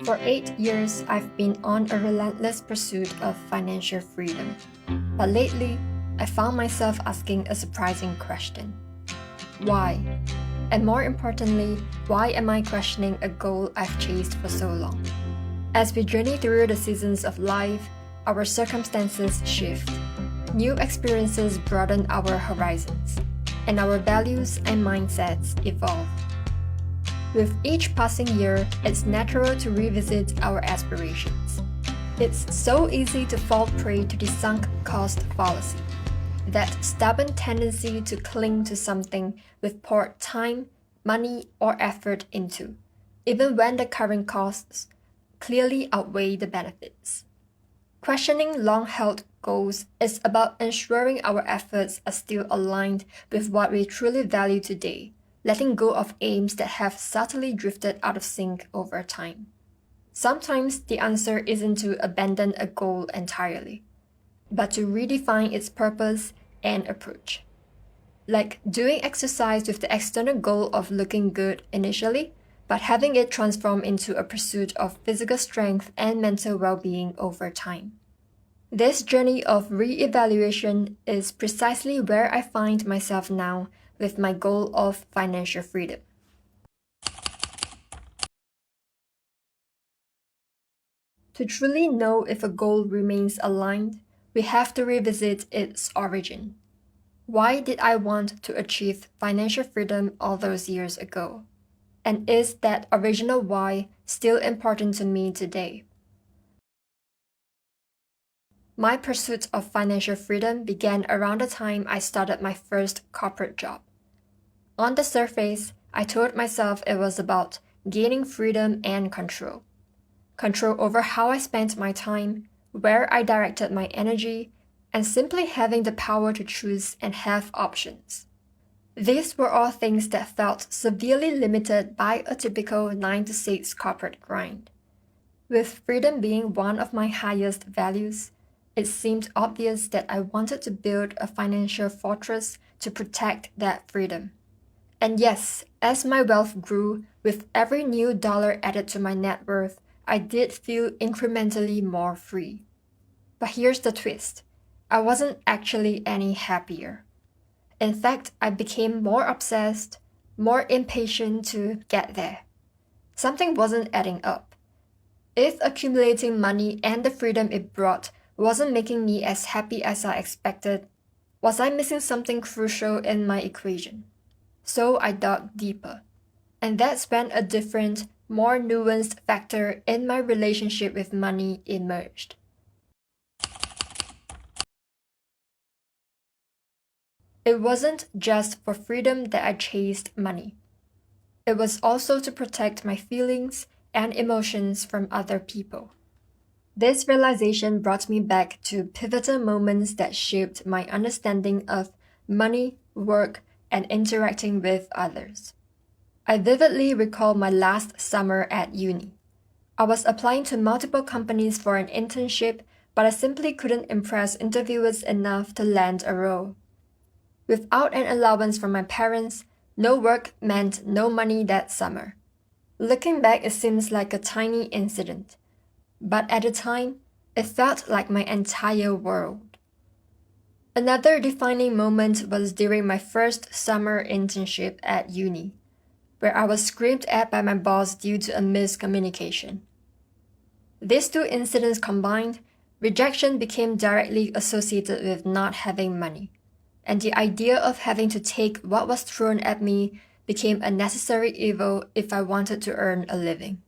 For 8 years, I've been on a relentless pursuit of financial freedom. But lately, I found myself asking a surprising question. Why? And more importantly, why am I questioning a goal I've chased for so long? As we journey through the seasons of life, our circumstances shift. New experiences broaden our horizons, and our values and mindsets evolve. With each passing year, it's natural to revisit our aspirations. It's so easy to fall prey to the sunk cost fallacy, that stubborn tendency to cling to something we've poured time, money, or effort into, even when the current costs clearly outweigh the benefits. Questioning long-held goals is about ensuring our efforts are still aligned with what we truly value today, letting go of aims that have subtly drifted out of sync over time. Sometimes the answer isn't to abandon a goal entirely, but to redefine its purpose and approach. Like doing exercise with the external goal of looking good initially, but having it transform into a pursuit of physical strength and mental well-being over time. This journey of re-evaluation is precisely where I find myself now with my goal of financial freedom. To truly know if a goal remains aligned, we have to revisit its origin. Why did I want to achieve financial freedom all those years ago? And is that original why still important to me today? My pursuit of financial freedom began around the time I started my first corporate job. On the surface, I told myself it was about gaining freedom and control. Control over how I spent my time, where I directed my energy, and simply having the power to choose and have options. These were all things that felt severely limited by a typical 9 to 6 corporate grind. With freedom being one of my highest values, it seemed obvious that I wanted to build a financial fortress to protect that freedom. And yes, as my wealth grew, with every new dollar added to my net worth, I did feel incrementally more free. But here's the twist. I wasn't actually any happier. In fact, I became more obsessed, more impatient to get there. Something wasn't adding up. If accumulating money and the freedom it brought wasn't making me as happy as I expected, was I missing something crucial in my equation? So I dug deeper. And that's when a different, more nuanced factor in my relationship with money emerged. It wasn't just for freedom that I chased money. It was also to protect my feelings and emotions from other people. This realization brought me back to pivotal moments that shaped my understanding of money, work, and interacting with others. I vividly recall my last summer at uni. I was applying to multiple companies for an internship, but I simply couldn't impress interviewers enough to land a role. Without an allowance from my parents, no work meant no money that summer. Looking back, it seems like a tiny incident, but at the time, it felt like my entire world. Another defining moment was during my first summer internship at uni, where I was screamed at by my boss due to a miscommunication. These two incidents combined, rejection became directly associated with not having money, and the idea of having to take what was thrown at me became a necessary evil if I wanted to earn a living.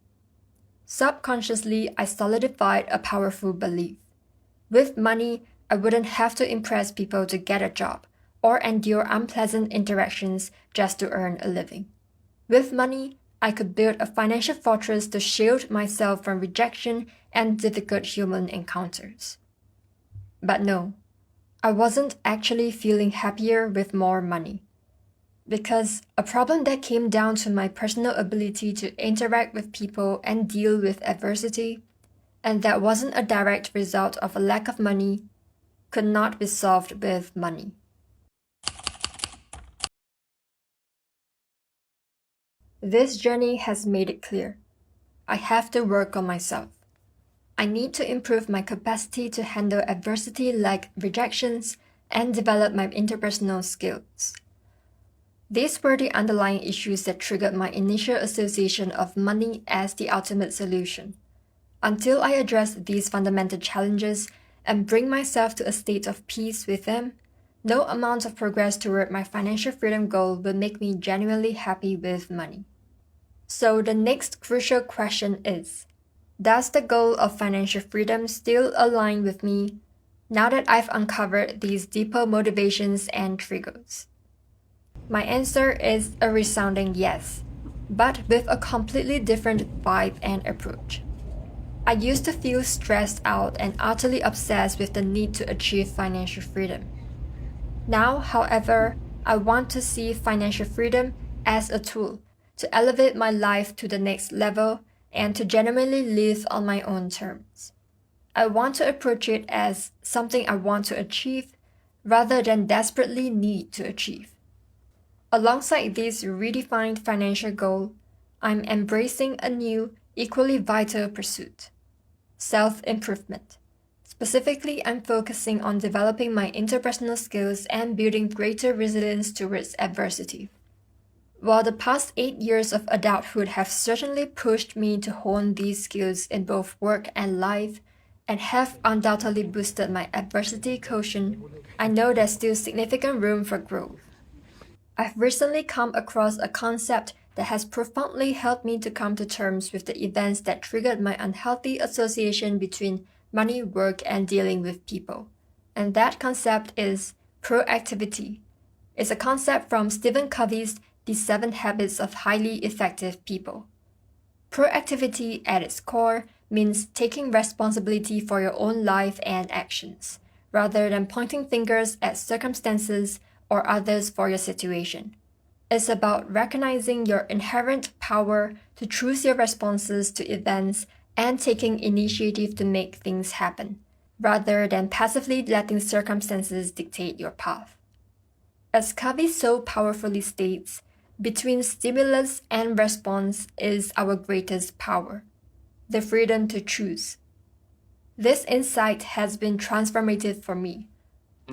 Subconsciously, I solidified a powerful belief. With money, I wouldn't have to impress people to get a job, or endure unpleasant interactions just to earn a living. With money, I could build a financial fortress to shield myself from rejection and difficult human encounters. But no, I wasn't actually feeling happier with more money. Because a problem that came down to my personal ability to interact with people and deal with adversity, and that wasn't a direct result of a lack of money, could not be solved with money. This journey has made it clear. I have to work on myself. I need to improve my capacity to handle adversity like rejections and develop my interpersonal skills. These were the underlying issues that triggered my initial association of money as the ultimate solution. Until I address these fundamental challenges and bring myself to a state of peace with them, no amount of progress toward my financial freedom goal will make me genuinely happy with money. So the next crucial question is, does the goal of financial freedom still align with me now that I've uncovered these deeper motivations and triggers? My answer is a resounding yes, but with a completely different vibe and approach. I used to feel stressed out and utterly obsessed with the need to achieve financial freedom. Now, however, I want to see financial freedom as a tool to elevate my life to the next level and to genuinely live on my own terms. I want to approach it as something I want to achieve rather than desperately need to achieve. Alongside this redefined financial goal, I'm embracing a new, equally vital pursuit: self-improvement. Specifically, I'm focusing on developing my interpersonal skills and building greater resilience towards adversity. While the past 8 years of adulthood have certainly pushed me to hone these skills in both work and life, and have undoubtedly boosted my adversity quotient, I know there's still significant room for growth. I've recently come across a concept that has profoundly helped me to come to terms with the events that triggered my unhealthy association between money, work, and dealing with people. And that concept is proactivity. It's a concept from Stephen Covey's The 7 Habits of Highly Effective People. Proactivity at its core means taking responsibility for your own life and actions, rather than pointing fingers at circumstances or others for your situation. It's about recognizing your inherent power to choose your responses to events and taking initiative to make things happen, rather than passively letting circumstances dictate your path. As Covey so powerfully states, between stimulus and response is our greatest power, the freedom to choose. This insight has been transformative for me.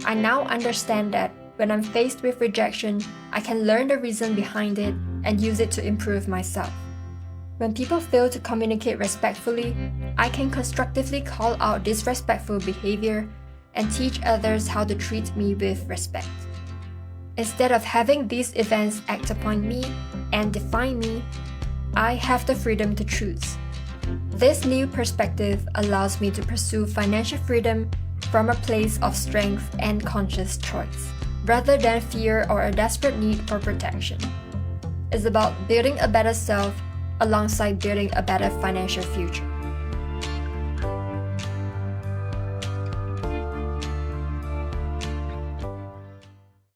I now understand that when I'm faced with rejection, I can learn the reason behind it and use it to improve myself. When people fail to communicate respectfully, I can constructively call out disrespectful behavior and teach others how to treat me with respect. Instead of having these events act upon me and define me, I have the freedom to choose. This new perspective allows me to pursue financial freedom from a place of strength and conscious choice, rather than fear or a desperate need for protection. It's about building a better self alongside building a better financial future.